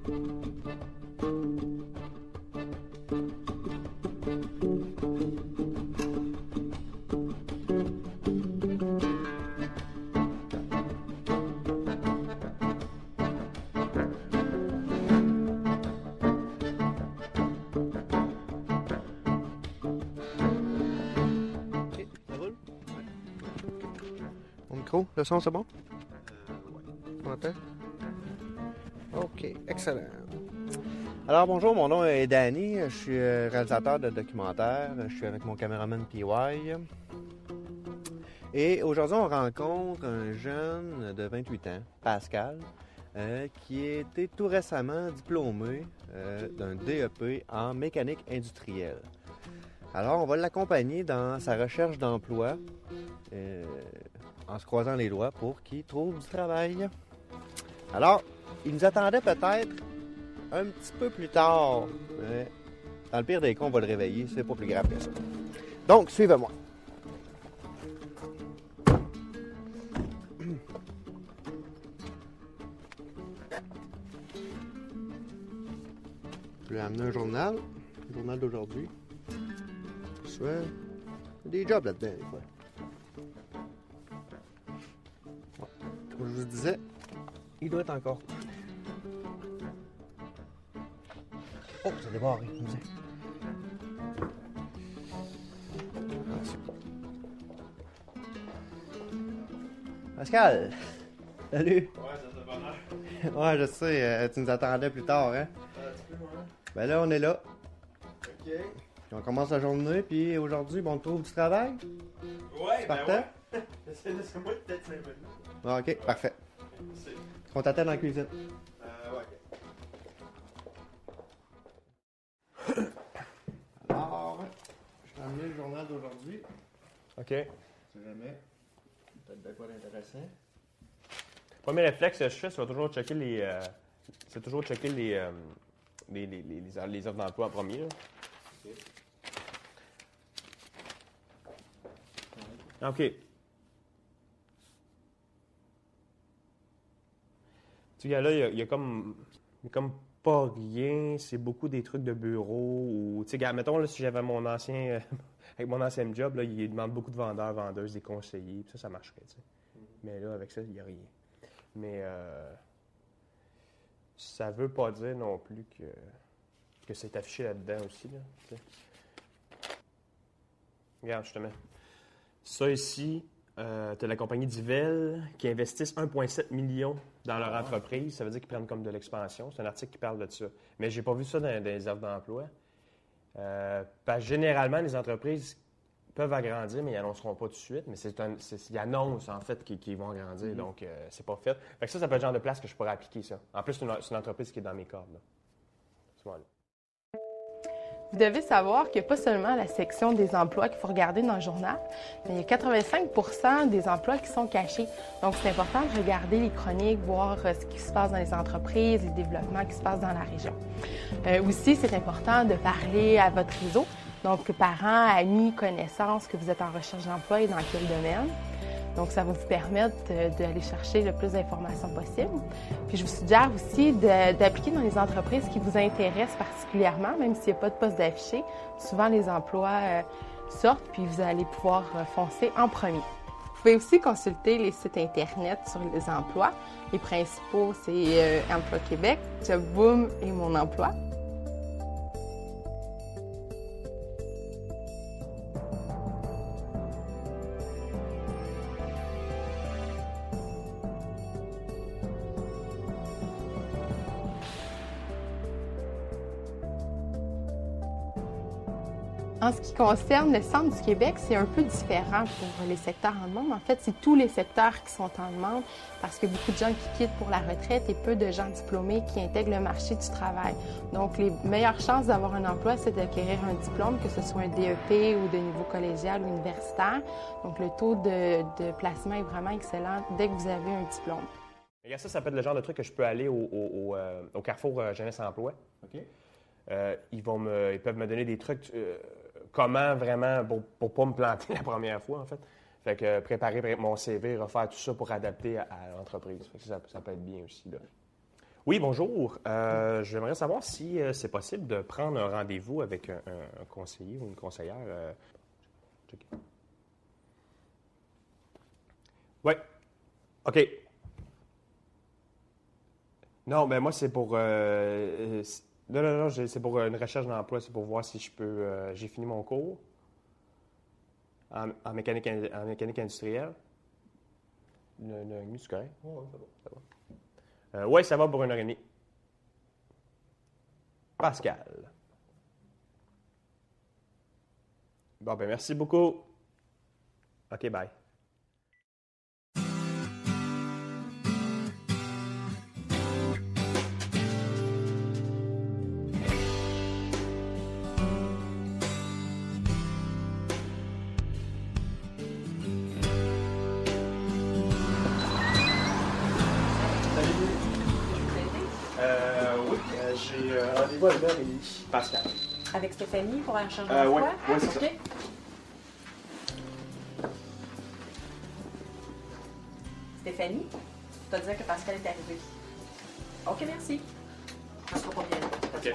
Mon micro, le son, c'est bon? On entend? OK, excellent. Alors, bonjour, mon nom est Danny. Je suis réalisateur de documentaires. Je suis avec mon caméraman PY. Et aujourd'hui, on rencontre un jeune de 28 ans, Pascal, qui a été tout récemment diplômé d'un DEP en mécanique industrielle. Alors, on va l'accompagner dans sa recherche d'emploi en se croisant les doigts pour qu'il trouve du travail. Alors, il nous attendait peut-être un petit peu plus tard. Mais dans le pire des cas, on va le réveiller. C'est pas plus grave que ça. Donc, suivez-moi. Je lui ai amené un journal. Le journal d'aujourd'hui. Il y a des jobs là-dedans, des fois. Ouais. Comme je vous disais, il doit être encore. Oh, ça a débarré. Pascal! Salut! Ouais, ça fait bonheur. Ouais, je sais, tu nous attendais plus tard, hein? Un petit peu, ouais. Ben là, on est là. Ok. Puis on commence la journée, puis aujourd'hui, bon, on trouve du travail? Ouais, ben Parfait? ouais. Laissez-moi peut-être 5 minutes. Ah, ok, parfait. Merci. On t'attend dans la cuisine. Ouais, Alors, je t'ai amené le journal d'aujourd'hui. ok. Si jamais, peut-être de quoi d'intéressant. Premier réflexe que je fais, c'est toujours checker les offres d'emploi en premier. Là. OK. Tu vois, là, il y a comme pas rien. C'est beaucoup des trucs de bureau. Ou, tu sais, mettons, là, si j'avais mon ancien... avec mon ancien job, là, il demande beaucoup de vendeurs, vendeuses, des conseillers. Puis ça marcherait, tu sais. Mais là, avec ça, il n'y a rien. Mais ça veut pas dire non plus que c'est affiché là-dedans aussi, là, tu sais. Regarde, je te mets. Ça ici, tu as la compagnie Divel qui investissent 1,7 million dans leur entreprise. Ça veut dire qu'ils prennent comme de l'expansion. C'est un article qui parle de ça. Mais j'ai pas vu ça dans les offres d'emploi. Parce que généralement, les entreprises peuvent agrandir, mais ils n'annonceront pas tout de suite. Mais ils annoncent, en fait, qu'ils vont agrandir. Donc, c'est pas fait. Fait que ça peut être le genre de place que je pourrais appliquer ça. En plus, c'est une entreprise qui est dans mes cordes. Là. Voilà. Vous devez savoir qu'il n'y a pas seulement la section des emplois qu'il faut regarder dans le journal, mais il y a 85 des emplois qui sont cachés. Donc, c'est important de regarder les chroniques, voir ce qui se passe dans les entreprises, les développements qui se passent dans la région. Aussi, c'est important de parler à votre réseau, donc parents, amis, connaissances, que vous êtes en recherche d'emploi et dans quel domaine. Donc, ça va vous permettre d'aller chercher le plus d'informations possible. Puis, je vous suggère aussi d'appliquer dans les entreprises qui vous intéressent particulièrement, même s'il n'y a pas de poste d'affiché. Souvent, les emplois sortent, puis vous allez pouvoir foncer en premier. Vous pouvez aussi consulter les sites Internet sur les emplois. Les principaux, c'est Emploi Québec, Jobboom et Mon Emploi. En ce qui concerne le centre du Québec, c'est un peu différent pour les secteurs en demande. En fait, c'est tous les secteurs qui sont en demande parce que beaucoup de gens qui quittent pour la retraite et peu de gens diplômés qui intègrent le marché du travail. Donc, les meilleures chances d'avoir un emploi, c'est d'acquérir un diplôme, que ce soit un DEP ou de niveau collégial ou universitaire. Donc, le taux de placement est vraiment excellent dès que vous avez un diplôme. Regarde, ça peut être le genre de truc que je peux aller au Carrefour Jeunesse Emploi. OK. Ils peuvent me donner des trucs, comment vraiment, pour pas me planter la première fois, en fait. Fait que préparer mon CV, refaire tout ça pour adapter à l'entreprise. Fait que ça peut être bien aussi, là. Oui, bonjour. J'aimerais savoir si c'est possible de prendre un rendez-vous avec un conseiller ou une conseillère. Oui. OK. Non, ben moi, c'est pour... non, c'est pour une recherche d'emploi. C'est pour voir si je peux... j'ai fini mon cours en mécanique industrielle. Une heure et demie, c'est correct? Oui, ça va. Oui, ça va pour une heure et demie. Pascal. Bon, ben merci beaucoup. OK, bye. Oui, j'ai rendez-vous à 1h30. Pascal. Avec Stéphanie pour un recherche d'emploi? Oui, c'est ça. Stéphanie, tu vas dire que Pascal est arrivé. OK, merci. Ça sera pas bien long. OK.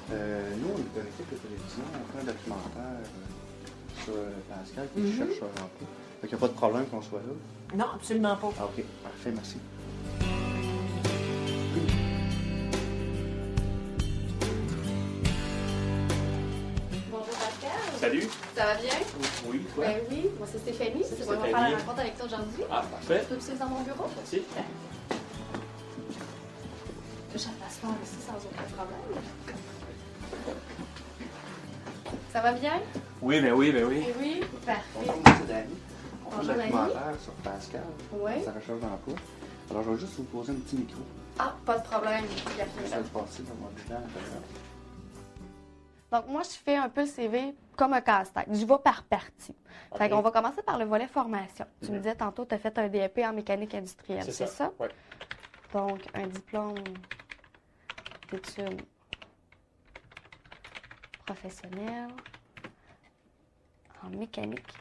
Nous, on est une équipe de télévision, on fait un documentaire sur Pascal qui cherche un emploi. Fait qu'il n'y a pas de problème qu'on soit là. Non, absolument pas. Ah, OK, parfait, merci. Bonjour Pascal. Salut. Ça va bien? Oui, toi? Ben oui, moi c'est Stéphanie. Salut, C'est moi qui vais Stéphanie. faire la rencontre avec toi aujourd'hui. Ah, parfait. Tu peux me suivre dans mon bureau? Merci. Touche à le passeport ici sans aucun problème. Ça va bien? Oui, ben oui, ben oui. Eh oui, parfait. Bonjour, moi, c'est Danny. On fait Bonjour, un Danny. documentaire sur Pascal, Oui. sa recherche d'emploi. Alors, je vais juste vous poser un petit micro. Ah, pas de problème. Il y a rien Ça va de- se passer dans mon bilan intérieur. Donc, moi, je fais un peu le CV comme un casse-tête. Je vais par partie. Fait qu'on va commencer par le volet formation. Tu me disais tantôt, tu as fait un DEP en mécanique industrielle, c'est ça? Oui. Donc, un diplôme d'études professionnelles en mécanique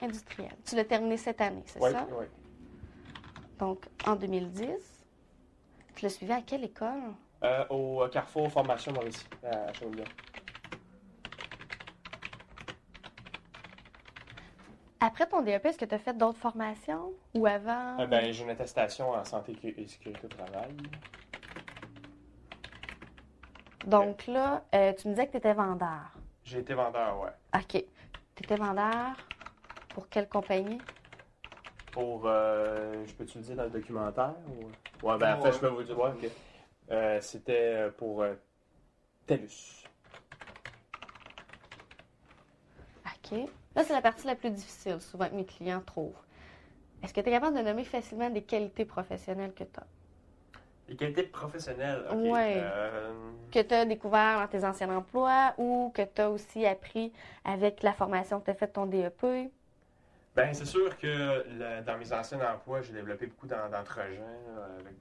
industrielle. Tu l'as terminé cette année, c'est Oui, ça? oui. Donc, en 2010. Tu l'as suivi à quelle école? Au Carrefour Formation Mauricie, à Shawinigan. Après ton DEP, est-ce que tu as fait d'autres formations ou avant? Ben, j'ai une attestation en santé et sécurité au travail. Donc là, tu me disais que tu étais vendeur. J'ai été vendeur, ouais. OK. Tu étais vendeur pour quelle compagnie? Pour, je peux-tu le dire dans le documentaire? Ou... Ouais, ben, en fait, je peux vous dire, ouais, OK. C'était pour TELUS. OK. Là, c'est la partie la plus difficile, souvent, que mes clients trouvent. Est-ce que tu es capable de nommer facilement des qualités professionnelles que tu as? Les qualités professionnelles, OK. Ouais. Que tu as découvert dans tes anciens emplois ou que tu as aussi appris avec la formation que tu as faite ton DEP? Ben, c'est sûr que dans mes anciens emplois, j'ai développé beaucoup d'entre-gens avec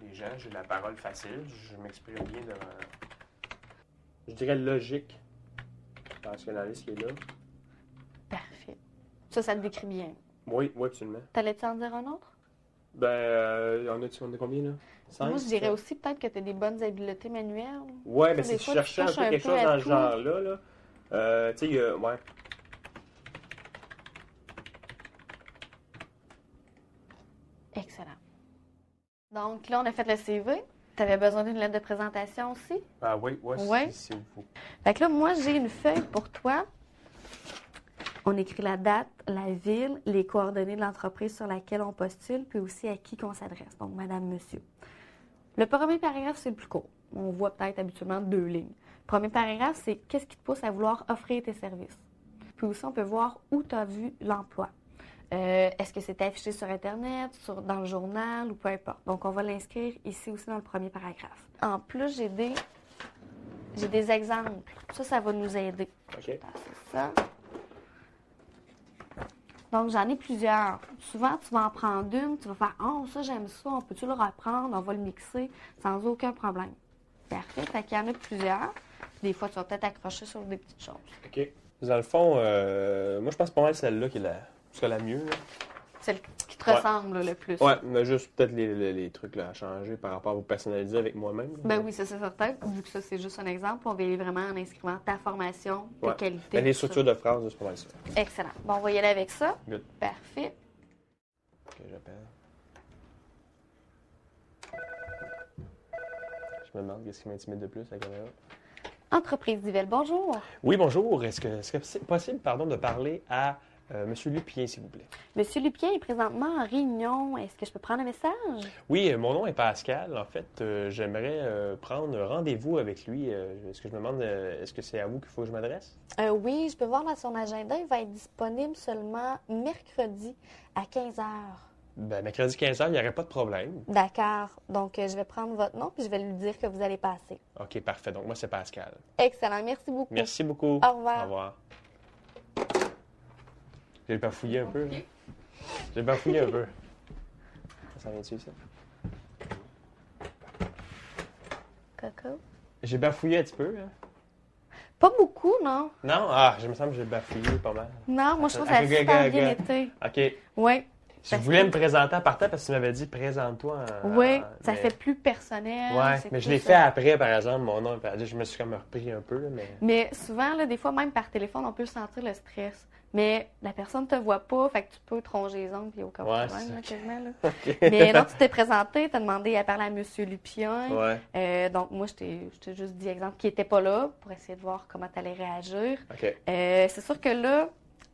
les gens. J'ai la parole facile. Je m'exprime bien devant. Je dirais logique. Je pense que la liste qui est là. Parfait. Ça te décrit bien. Oui, oui, absolument. T'allais-tu en dire un autre? Ben, on a combien, là? 5, Moi, je dirais aussi peut-être que tu as des bonnes habiletés manuelles. Ouais, mais Ça, des si je fois, tu cherchais un touches peu un quelque peu chose à dans le tout. genre-là, là, tu sais, ouais. Excellent. Donc là, on a fait le CV. Tu avais besoin d'une lettre de présentation aussi? Ah oui, oui, Ouais. s'il vous. Fait que là, moi, j'ai une feuille pour toi. On écrit la date, la ville, les coordonnées de l'entreprise sur laquelle on postule, puis aussi à qui qu'on s'adresse. Donc, madame, monsieur. Le premier paragraphe, c'est le plus court. On voit peut-être habituellement 2 lignes. Le premier paragraphe, c'est qu'est-ce qui te pousse à vouloir offrir tes services. Puis aussi, on peut voir où tu as vu l'emploi. Est-ce que c'est affiché sur Internet, dans le journal ou peu importe. Donc, on va l'inscrire ici aussi dans le premier paragraphe. En plus, j'ai des exemples. Ça va nous aider. OK. C'est ça. Donc, j'en ai plusieurs. Souvent, tu vas en prendre une, tu vas faire « Oh, ça, j'aime ça, on peut-tu le reprendre? On va le mixer sans aucun problème. » Parfait. Fait qu'il y en a plusieurs. Des fois, tu vas peut-être accrocher sur des petites choses. OK. Dans le fond, moi, je pense pas mal celle-là qui est la mieux. Là. celle qui te ressemble là, le plus. Ouais, mais juste peut-être les trucs là, à changer par rapport à vous personnaliser avec moi-même. Là. Ben oui, ça, c'est certain. Vu que ça, c'est juste un exemple, on va y aller vraiment en inscrivant ta formation, tes Ouais. qualités. Mais les tout ça. structures de phrases, c'est pas mal ça. Excellent. Bon, on va y aller avec ça. Good. Parfait. Ok, j'appelle. Je me demande qu'est-ce qui m'intimide de plus, la caméra. Entreprise Divelle, bonjour. Oui, bonjour. Est-ce que c'est possible, de parler à M. Lupien, s'il vous plaît? Monsieur Lupien est présentement en réunion. Est-ce que je peux prendre un message? Oui, mon nom est Pascal. En fait, j'aimerais prendre rendez-vous avec lui. Est-ce que je me demande, est-ce que c'est à vous qu'il faut que je m'adresse? Oui, je peux voir dans son agenda. Il va être disponible seulement mercredi à 15h. Ben, mercredi 15h, il n'y aurait pas de problème. D'accord. Donc, je vais prendre votre nom puis je vais lui dire que vous allez passer. OK, parfait. Donc, moi, c'est Pascal. Excellent. Merci beaucoup. Merci beaucoup. Au revoir. Au revoir. J'ai bafouillé un peu. Là. J'ai bafouillé un peu. Ça vient-tu, ça? Coco? J'ai bafouillé un petit peu, là. Pas beaucoup, non? Non? Je me semble que j'ai bafouillé pas mal. Non, moi, je trouve que ça a Ok, super ok, bien ok. été. OK. Oui. Si vous voulez me présenter à partir, parce que tu m'avais dit, présente-toi. Oui, ça mais- fait plus personnel. Ouais, c'est mais je plus, l'ai fait après, par exemple, mon nom. Je me suis comme repris un peu, là, mais... Mais souvent, là, des fois, même par téléphone, on peut sentir le stress. Mais la personne ne te voit pas, fait que tu peux te ronger les ongles, puis il n'y a aucun Ouais, problème, là, c'est quasiment. Là. OK. Mais non, tu t'es présenté, tu as demandé à parler à M. Lupien. Ouais, Donc, moi, je t'ai juste dit, exemple, qui n'était pas là pour essayer de voir comment tu allais réagir. OK. C'est sûr que là,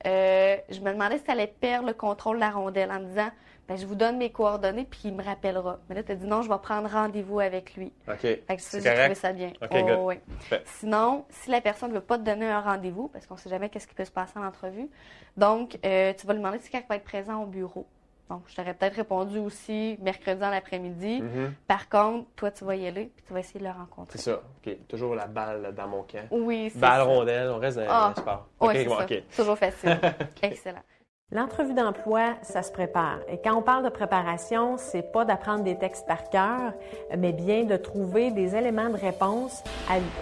je me demandais si tu allais perdre le contrôle de la rondelle en disant, ben, je vous donne mes coordonnées, puis il me rappellera. Mais là, tu as dit non, je vais prendre rendez-vous avec lui. OK. Fait que ça, C'est j'ai trouvé correct? ça bien. OK, good. Ouais. Parfait. Sinon, si la personne ne veut pas te donner un rendez-vous, parce qu'on ne sait jamais qu'est-ce qui peut se passer en entrevue, donc, tu vas lui demander si quelqu'un va être présent au bureau. Donc, je t'aurais peut-être répondu aussi mercredi en après-midi. Mhm. Par contre, toi, tu vas y aller, puis tu vas essayer de le rencontrer. C'est ça. OK. Toujours la balle là, dans mon camp. Oui, c'est Balle ça. rondelle, on reste dans le sport. Oui, OK, c'est bon, ça. OK. Toujours facile. Excellent. L'entrevue d'emploi, ça se prépare. Et quand on parle de préparation, c'est pas d'apprendre des textes par cœur, mais bien de trouver des éléments de réponse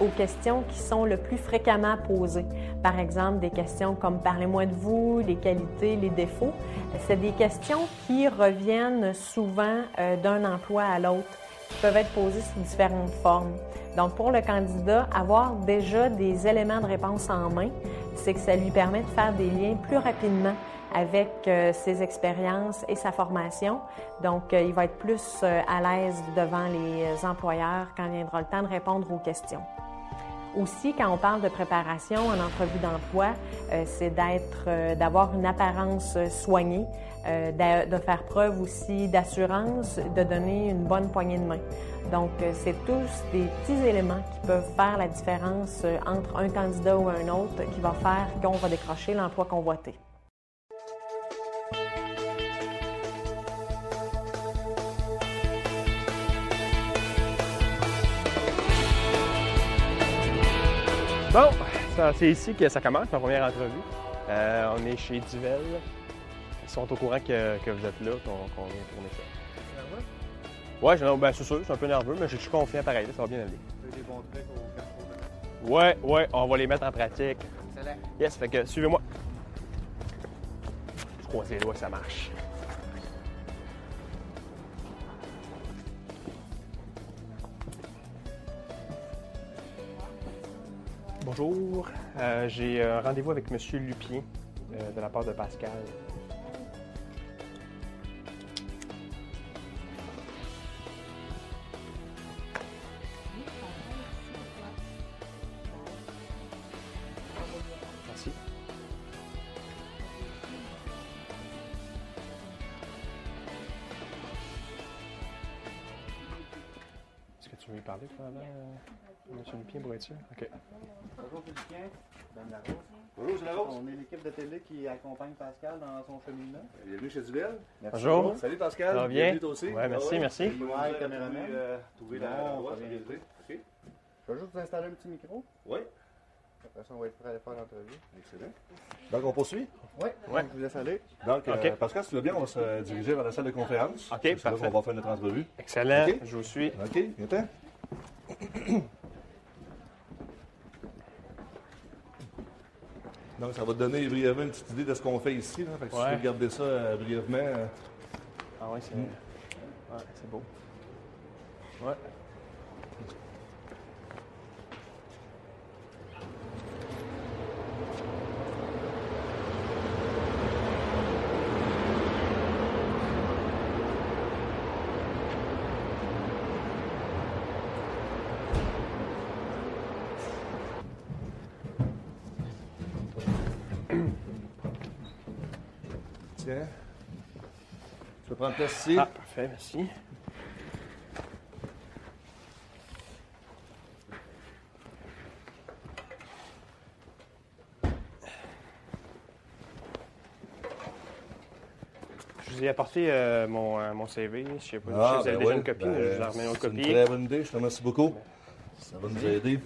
aux questions qui sont le plus fréquemment posées. Par exemple, des questions comme « Parlez-moi de vous », les qualités, les défauts. C'est des questions qui reviennent souvent d'un emploi à l'autre, qui peuvent être posées sous différentes formes. Donc, pour le candidat, avoir déjà des éléments de réponse en main, c'est que ça lui permet de faire des liens plus rapidement avec ses expériences et sa formation. Donc, il va être plus à l'aise devant les employeurs quand viendra le temps de répondre aux questions. Aussi, quand on parle de préparation en entrevue d'emploi, c'est d'avoir une apparence soignée, de faire preuve aussi d'assurance, de donner une bonne poignée de main. Donc, c'est tous des petits éléments qui peuvent faire la différence entre un candidat ou un autre qui va faire qu'on va décrocher l'emploi convoité. Bon, c'est ici que ça commence, ma première entrevue. On est chez Divelle. Ils sont au courant que vous êtes là, qu'on vient tourner ça. Ouais, c'est sûr, je suis un peu nerveux, mais je suis confiant pareil, ça va bien aller. Vous avez des bons trucs au carrefour de Ouais, on va les mettre en pratique. Excellent. Yes, fait que suivez-moi. Je croise les doigts que ça marche. Bonjour, j'ai un rendez-vous avec M. Lupien de la part de Pascal. Merci. Est-ce que tu veux lui parler pendant M. Lupien pour être sûr? OK. Bonjour Félicien, Mme Larose. Bonjour, c'est Larose. On est l'équipe de télé qui accompagne Pascal dans son cheminement. Bienvenue chez Dubel. Merci. Bonjour. Salut Pascal. Ça va bien? Bienvenue toi aussi. Ouais, merci, merci. Ouais, caméraman. Trouver Non, la voie, ça vient OK. Je vais juste vous installer un petit micro. Oui. Après ça, on va être prêt à aller faire l'entrevue. Excellent. Donc, on poursuit. Oui, Ouais. je vous laisse aller. Donc, OK. Pascal, si tu veux bien, on va se diriger vers la salle de conférence. OK, C'est là parfait. qu'on va faire notre entrevue. Excellent, OK. je vous suis. OK, viens-t'en. Donc, ça va te donner brièvement une petite idée de ce qu'on fait ici. Là. Fait que si tu peux regarder ça brièvement. Ah oui, c'est beau. Ouais. Tiens. Tu peux prendre place ici. Ah, parfait, merci. Je vous ai apporté mon CV. Je ne sais pas si vous avez déjà une copie, mais je vous en remets une autre copie. C'est une très bonne idée. Je te remercie beaucoup. Ça va nous aider.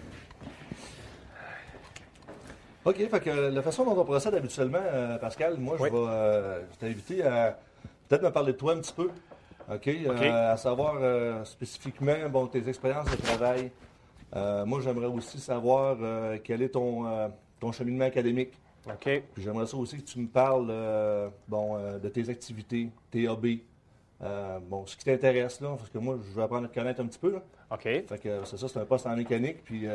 OK, fait que la façon dont on procède habituellement, Pascal, moi, je vais t'inviter à peut-être me parler de toi un petit peu. OK? À savoir spécifiquement tes expériences de travail. Moi, j'aimerais aussi savoir quel est ton cheminement académique. OK. Puis j'aimerais ça aussi que tu me parles de tes activités, tes hobbies. Ce qui t'intéresse, là, parce que moi, je veux apprendre à te connaître un petit peu. Là. OK. Fait que c'est ça, c'est un poste en mécanique, puis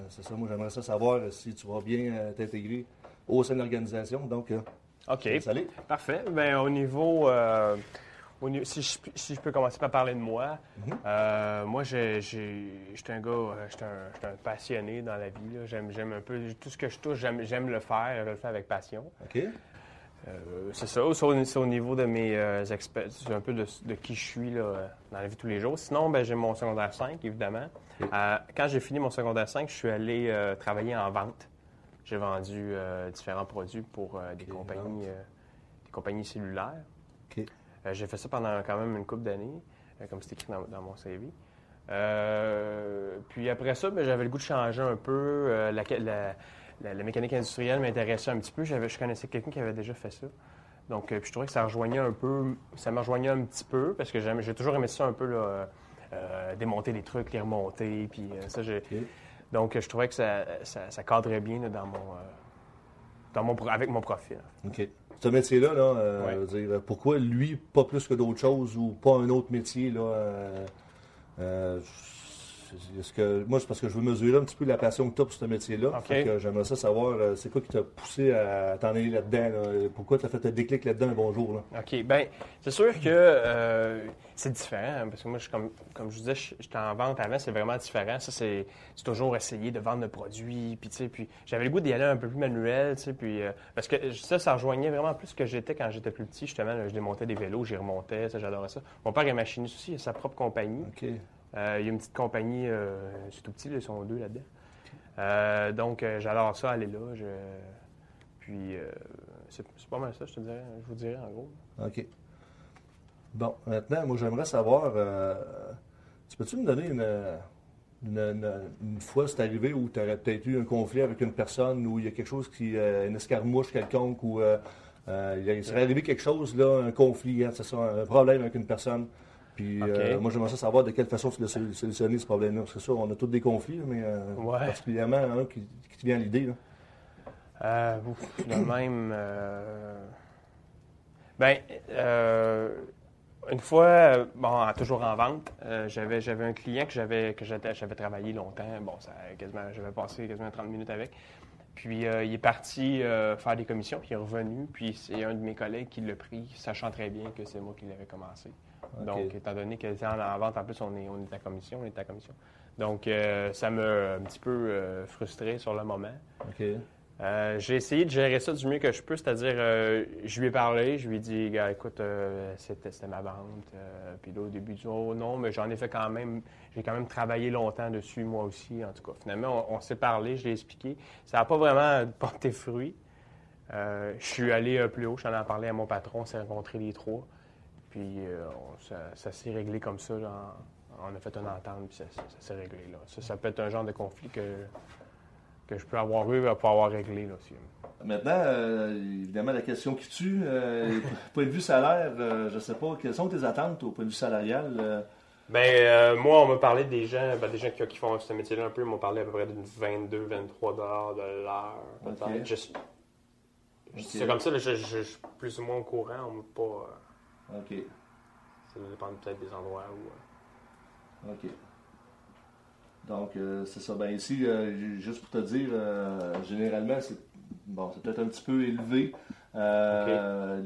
c'est ça, moi, j'aimerais ça savoir si tu vas bien t'intégrer au sein de l'organisation. Donc, OK. salut. Parfait. Bien, au niveau si je peux commencer par parler de moi, moi, j'étais un gars, j'étais un passionné dans la vie. Là. J'aime un peu tout ce que je touche, j'aime le faire, je le fais avec passion. OK. C'est ça, c'est au niveau de mes expériences, un peu de qui je suis là, dans la vie de tous les jours. Sinon, j'ai mon secondaire 5, évidemment. Quand j'ai fini mon secondaire 5, je suis allé travailler en vente. J'ai vendu différents produits pour des compagnies cellulaires. OK. J'ai fait ça pendant quand même une couple d'années, comme c'est écrit dans mon CV. Puis après ça, j'avais le goût de changer un peu. La mécanique industrielle m'intéressait un petit peu. Je connaissais quelqu'un qui avait déjà fait ça. Donc, puis je trouvais que ça me rejoignait un petit peu, parce que j'ai toujours aimé ça un peu, là, démonter des trucs, les remonter, puis ça, Donc, je trouvais que ça cadrait bien là, avec mon profil. OK. Ce métier-là, je veux dire, pourquoi lui, pas plus que d'autres choses, ou pas un autre métier, là, moi, c'est parce que je veux mesurer un petit peu la passion que tu as pour ce métier-là. OK. Fait que j'aimerais ça savoir, c'est quoi qui t'a poussé à t'en aller là-dedans? Là? Pourquoi tu as fait un déclic là-dedans un bon jour? Là? OK. Bien, c'est sûr que c'est différent, hein, parce que moi, comme je disais, j'étais en vente avant, c'est vraiment différent. Ça, c'est toujours essayer de vendre le produit, puis tu sais, puis j'avais le goût d'y aller un peu plus manuel, tu sais, puis parce que ça rejoignait vraiment plus ce que j'étais quand j'étais plus petit. Justement, là, je démontais des vélos, j'y remontais, ça, j'adorais ça. Mon père est machiniste aussi, il a sa propre compagnie. OK. Il y a une petite compagnie, c'est tout petit, là, ils sont deux là-dedans. Donc, j'adore ça, aller là. Puis, c'est pas mal ça, je vous dirais, en gros. OK. Bon, maintenant, moi, j'aimerais savoir, tu peux-tu me donner une fois, c'est arrivé où tu aurais peut-être eu un conflit avec une personne, où il y a quelque chose une escarmouche quelconque, ou il serait arrivé quelque chose, là, un conflit, hein, c'est ça, un problème avec une personne. Puis moi, j'aimerais ça savoir de quelle façon tu l'as solutionné, ce problème-là. Parce que ça, on a tous des conflits, mais particulièrement un qui te vient à l'idée. De même... une fois, toujours en vente, j'avais un client que j'avais travaillé longtemps. J'avais passé quasiment 30 minutes avec. Puis il est parti faire des commissions, puis il est revenu. Puis c'est un de mes collègues qui l'a pris, sachant très bien que c'est moi qui l'avais commencé. Okay. Donc, étant donné qu'elle était en vente, en plus, on est à commission. Donc, ça m'a un petit peu frustré sur le moment. Okay. J'ai essayé de gérer ça du mieux que je peux, c'est-à-dire, je lui ai parlé, je lui ai dit, gars, écoute, c'était ma vente. Puis là, au début, du oh non, mais j'en ai fait quand même, j'ai quand même travaillé longtemps dessus, moi aussi, en tout cas. Finalement, on s'est parlé, je l'ai expliqué. Ça n'a pas vraiment porté fruit. Je suis allé plus haut, j'en ai parlé à mon patron, on s'est rencontrés les trois. Puis ça s'est réglé comme ça. Là, on a fait une entente, puis ça s'est réglé. Là. Ça peut être un genre de conflit que je peux avoir eu pour avoir réglé. Là, aussi. Maintenant, évidemment, la question qui tue, point de vue salaire, je ne sais pas, quelles sont tes attentes au point de vue salarial? Moi, on m'a parlé des gens qui font ce métier-là un peu, ils m'ont parlé à peu près d'une 22-23 $ de l'heure. Okay. C'est comme ça, là, je suis plus ou moins au courant, on m'a pas... OK. Ça dépend peut-être des endroits où... OK. Donc, c'est ça. Ben ici, juste pour te dire, généralement, c'est peut-être un petit peu élevé.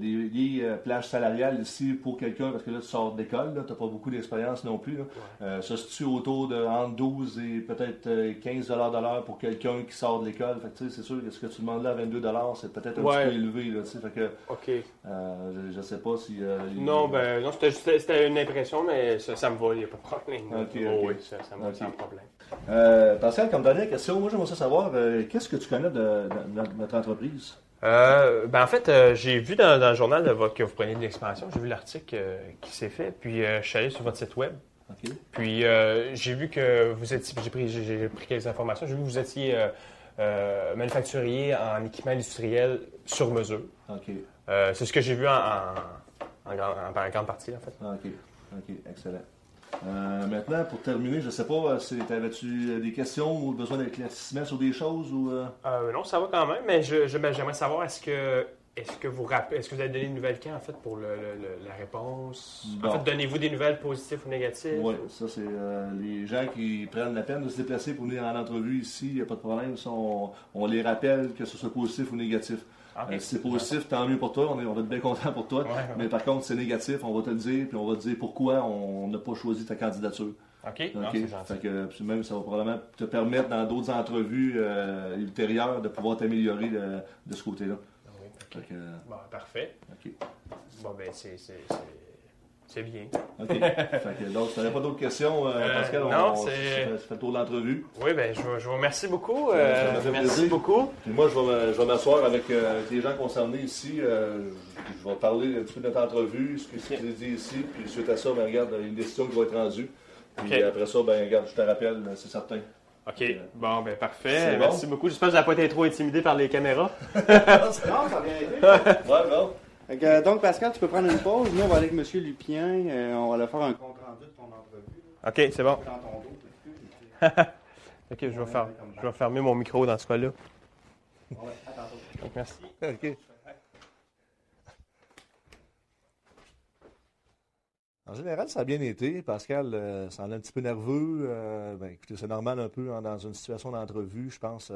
Les plages salariales ici pour quelqu'un, parce que là, tu sors d'école, tu n'as pas beaucoup d'expérience non plus. Ça se situe autour de entre 12 et peut-être 15 $ de l'heure pour quelqu'un qui sort de l'école. Fait que, c'est sûr que ce que tu demandes là à 22 $, c'est peut-être un petit peu élevé. Là, fait que, je ne sais pas si... non, c'était une impression, mais ça me va, il n'y a pas de problème. Oui, ça me va sans problème. Pascal, comme dernière question, moi j'aimerais savoir, qu'est-ce que tu connais de notre entreprise? En fait, j'ai vu dans le journal que vous preniez de l'expansion, j'ai vu l'article qui s'est fait, puis je suis allé sur votre site web. Okay. Puis j'ai vu que vous étiez, j'ai pris quelques informations, j'ai vu que vous étiez manufacturier en équipement industriel sur mesure. Okay. C'est ce que j'ai vu en grande partie, en fait. OK, excellent. Maintenant, pour terminer, je ne sais pas, avais-tu des questions ou besoin d'éclaircissement sur des choses? Ou non, ça va quand même, mais j'aimerais savoir, est-ce que vous avez donné une nouvelle quand, en fait, pour la réponse? Bon. En fait, donnez-vous des nouvelles positives ou négatives? Oui, ça, c'est les gens qui prennent la peine de se déplacer pour venir en entrevue ici, il n'y a pas de problème. Ça, on les rappelle que ce soit positif ou négatif. Okay. Si c'est positif, tant mieux pour toi, on va être bien content pour toi. Mais par contre, si c'est négatif, on va te le dire, puis on va te dire pourquoi on n'a pas choisi ta candidature. OK. Non, c'est gentil. Fait que, puis même, ça va probablement te permettre, dans d'autres entrevues ultérieures, de pouvoir t'améliorer de ce côté-là. Oui, okay. Bon, parfait. OK. Bon, ben, c'est bien. OK. Donc, si tu n'avais pas d'autres questions, Pascal, on fait le tour de l'entrevue. Oui, bien, je vous remercie beaucoup. Merci beaucoup. Puis moi, je vais m'asseoir avec les gens concernés ici. Je vais parler un petit peu de notre entrevue, ce que tu dis ici. Puis suite à ça, ben, regarde, il y a une décision qui va être rendue. Puis après ça, ben, regarde, je te rappelle, c'est certain. OK. Bon, ben parfait. Merci beaucoup. J'espère que je n'ai pas été trop intimidé par les caméras. Non, ça a bien été. Ouais, bon. Donc, Pascal, tu peux prendre une pause. Nous, on va aller avec M. Lupien. On va leur faire un compte-rendu de ton entrevue. OK, c'est bon. Dans ton dos. OK, je vais fermer mon micro dans ce cas-là. Ouais, à tantôt. Donc, merci. OK. En général, ça a bien été. Pascal semble un petit peu nerveux. Écoutez, c'est normal un peu dans une situation d'entrevue. Je pense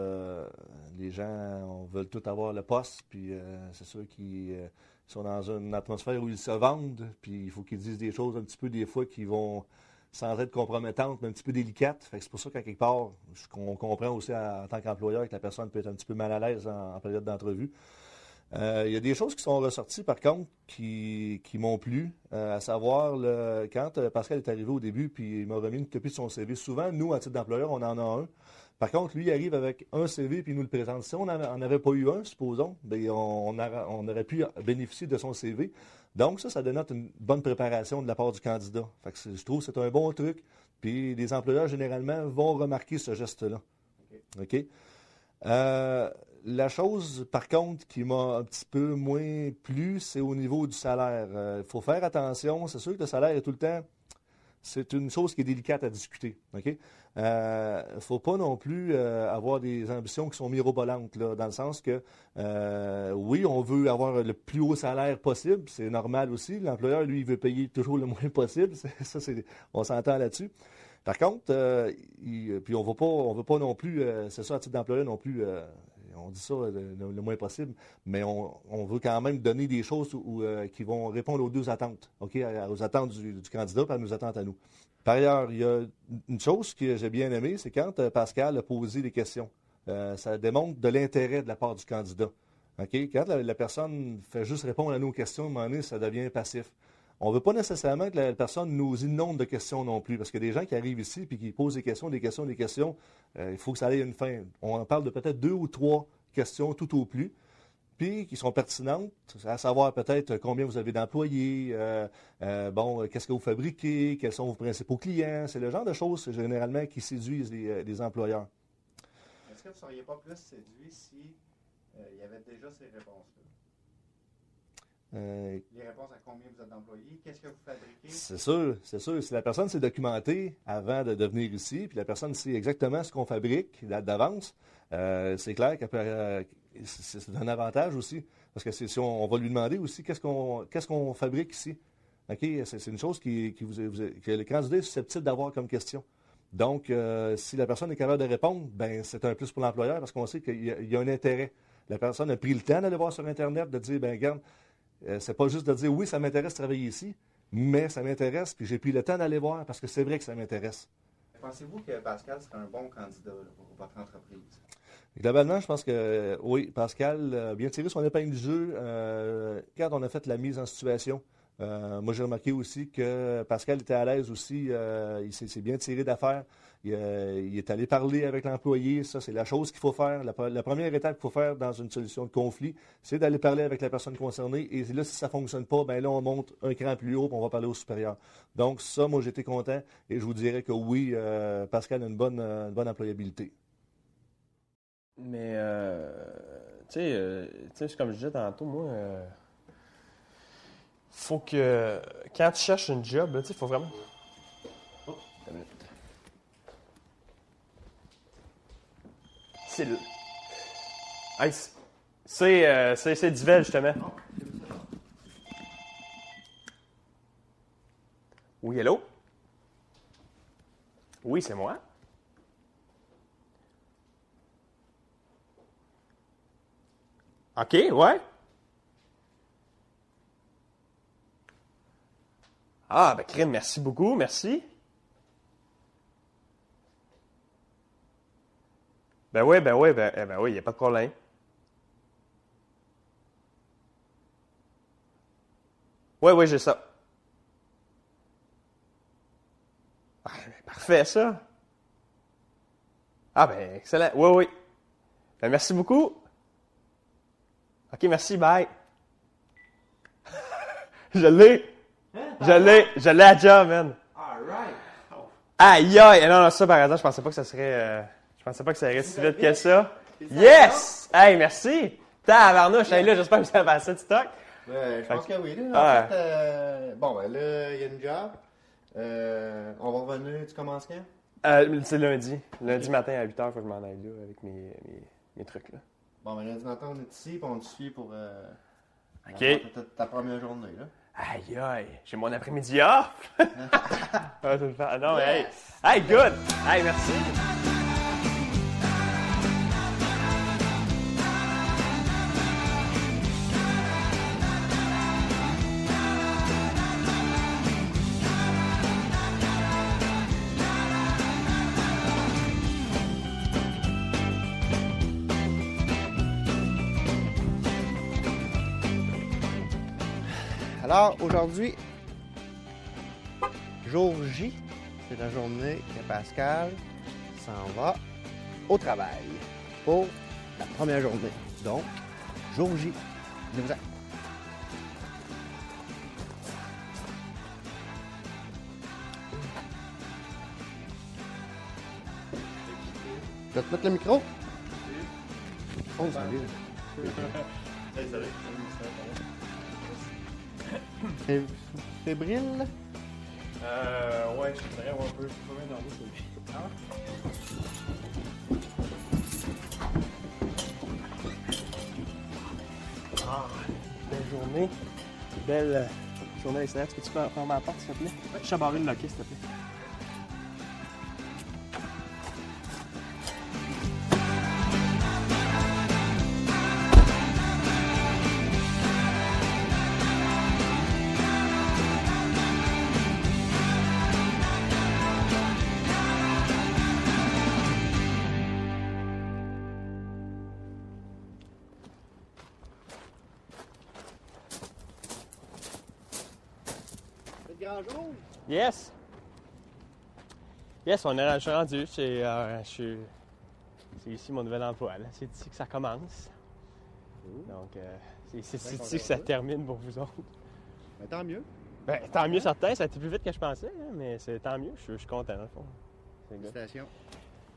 les gens veulent tous avoir le poste. Puis c'est sûr qu'ils sont dans une atmosphère où ils se vendent. Puis il faut qu'ils disent des choses un petit peu des fois qui vont, sans être compromettantes, mais un petit peu délicates. Fait que c'est pour ça qu'à quelque part, on comprend aussi en tant qu'employeur que la personne peut être un petit peu mal à l'aise en période d'entrevue. Il y a des choses qui sont ressorties, par contre, qui m'ont plu, à savoir, quand Pascal est arrivé au début, puis il m'a remis une copie de son CV. Souvent, nous, à titre d'employeur, on en a un. Par contre, lui, il arrive avec un CV, puis il nous le présente. Si on n'en avait pas eu un, supposons, bien, on aurait pu bénéficier de son CV. Donc, ça dénote une bonne préparation de la part du candidat. Fait que je trouve que c'est un bon truc. Puis, les employeurs, généralement, vont remarquer ce geste-là. OK? La chose, par contre, qui m'a un petit peu moins plu, c'est au niveau du salaire. Il faut faire attention. C'est sûr que le salaire est tout le temps... C'est une chose qui est délicate à discuter. OK? Faut pas non plus avoir des ambitions qui sont mirobolantes, là, dans le sens que, oui, on veut avoir le plus haut salaire possible. C'est normal aussi. L'employeur, lui, il veut payer toujours le moins possible. On s'entend là-dessus. Par contre, puis on veut pas non plus, c'est ça, à titre d'employeur non plus... on dit ça le moins possible, mais on veut quand même donner des choses qui vont répondre aux deux attentes, OK, aux attentes du candidat et à nos attentes à nous. Par ailleurs, il y a une chose que j'ai bien aimée, c'est quand Pascal a posé des questions. Ça démontre de l'intérêt de la part du candidat. OK? Quand la personne fait juste répondre à nos questions, à un moment donné, ça devient passif. On ne veut pas nécessairement que la personne nous inonde de questions non plus, parce qu'il y a des gens qui arrivent ici et qui posent des questions. Il faut que ça aille à une fin. On en parle de peut-être 2 ou 3 questions tout au plus, puis qui sont pertinentes, à savoir peut-être combien vous avez d'employés, qu'est-ce que vous fabriquez, quels sont vos principaux clients. C'est le genre de choses, généralement, qui séduisent les employeurs. Est-ce que vous ne seriez pas plus séduit si il y avait déjà ces réponses-là? Les réponses à combien vous êtes d'employés, qu'est-ce que vous fabriquez? C'est sûr. Si la personne s'est documentée avant de venir ici, puis la personne sait exactement ce qu'on fabrique d'avance, c'est clair que c'est un avantage aussi. Parce que si on va lui demander aussi qu'est-ce qu'on fabrique ici. OK? C'est une chose que le candidat est susceptible d'avoir comme question. Donc, si la personne est capable de répondre, ben c'est un plus pour l'employeur parce qu'on sait qu'il y a un intérêt. La personne a pris le temps d'aller voir sur Internet, de dire, ben regarde, c'est pas juste de dire, oui, ça m'intéresse de travailler ici, mais ça m'intéresse, puis j'ai pris le temps d'aller voir parce que c'est vrai que ça m'intéresse. Pensez-vous que Pascal serait un bon candidat là, pour votre entreprise? Globalement, je pense que oui, Pascal a bien tiré son épingle du jeu quand on a fait la mise en situation. Moi, j'ai remarqué aussi que Pascal était à l'aise aussi. Il s'est bien tiré d'affaire. Il est allé parler avec l'employé. Ça, c'est la chose qu'il faut faire. La première étape qu'il faut faire dans une solution de conflit, c'est d'aller parler avec la personne concernée. Et là, si ça ne fonctionne pas, ben là, on monte un cran plus haut et on va parler au supérieur. Donc, ça, moi, j'étais content. Et je vous dirais que oui, Pascal a une bonne employabilité. Mais, tu sais, comme je disais tantôt, moi, faut que, quand tu cherches une job, tu sais, il faut vraiment... Oh, une minute. C'est le... Hey, c'est Duvel, justement. Oui, hello? Oui, c'est moi. OK, ouais. Ah, ben, crème, merci beaucoup, merci. Ben oui, il n'y a pas de problème. Oui, j'ai ça. Ah, ben, parfait, ça. Ah, ben, excellent. Oui. Ben, merci beaucoup. OK, merci, bye. Je l'ai à job, man. All right. Aïe! Non, ça, par exemple, je pensais pas que ça serait... je pensais pas que ça irait si vite que ça. Yes! Hey, merci! Tabarnouche, hey, là, j'espère que vous avez assez de stock. Je pense que oui. Là, en fait, bon, ben là, il y a une job. On va revenir. Tu commences quand? C'est lundi. Lundi matin à 8h, il faut que je m'en aille là avec mes trucs, là. Bon, ben lundi matin, on est ici, puis on te suit pour OK. ta première journée, là. Aïe, j'ai mon après-midi off! Non, mais hey, good! Hey, merci! Alors, aujourd'hui, jour J, c'est la journée que Pascal s'en va au travail pour la première journée. Donc, jour J. Venez-vous-en. Tu vas te mettre le micro? Oh, salut. Salut. Fébrile? Ouais, je voudrais avoir un peu. Je peux bien dormir, c'est bien. Belle journée. Belle journée à l'extérieur. Est-ce que tu peux fermer la porte, s'il te plaît? Ouais, je suis barré le loquet, s'il te plaît. Yes! Yes, je suis rendu. C'est ici mon nouvel emploi. Là. C'est ici que ça commence. Donc, c'est ici que ça termine pour vous autres. Ben, tant mieux. Ben, tant mieux, certain. Ça a été plus vite que je pensais, hein, mais c'est tant mieux. Je suis content, dans le fond. Félicitations.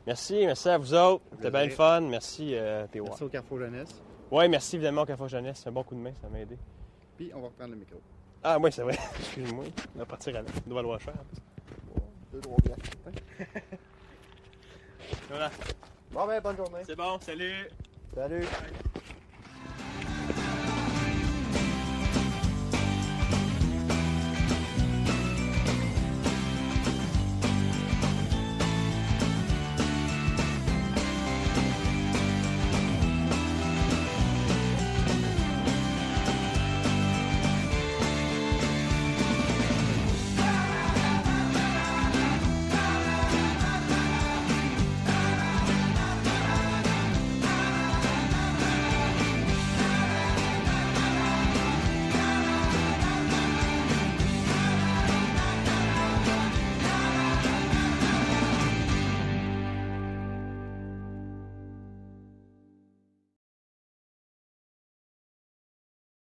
Merci à vous autres. C'était bien le fun. Merci, Théo. Merci au Carrefour Jeunesse. Oui, merci évidemment au Carrefour Jeunesse. C'est un bon coup de main, ça m'a aidé. Puis, on va reprendre le micro. Ah, oui, c'est vrai. Excuse-moi. On va partir avec. On doit le voir cher. 2-3 piastres. Voilà. Bon, ben, bonne journée. C'est bon, salut. Salut.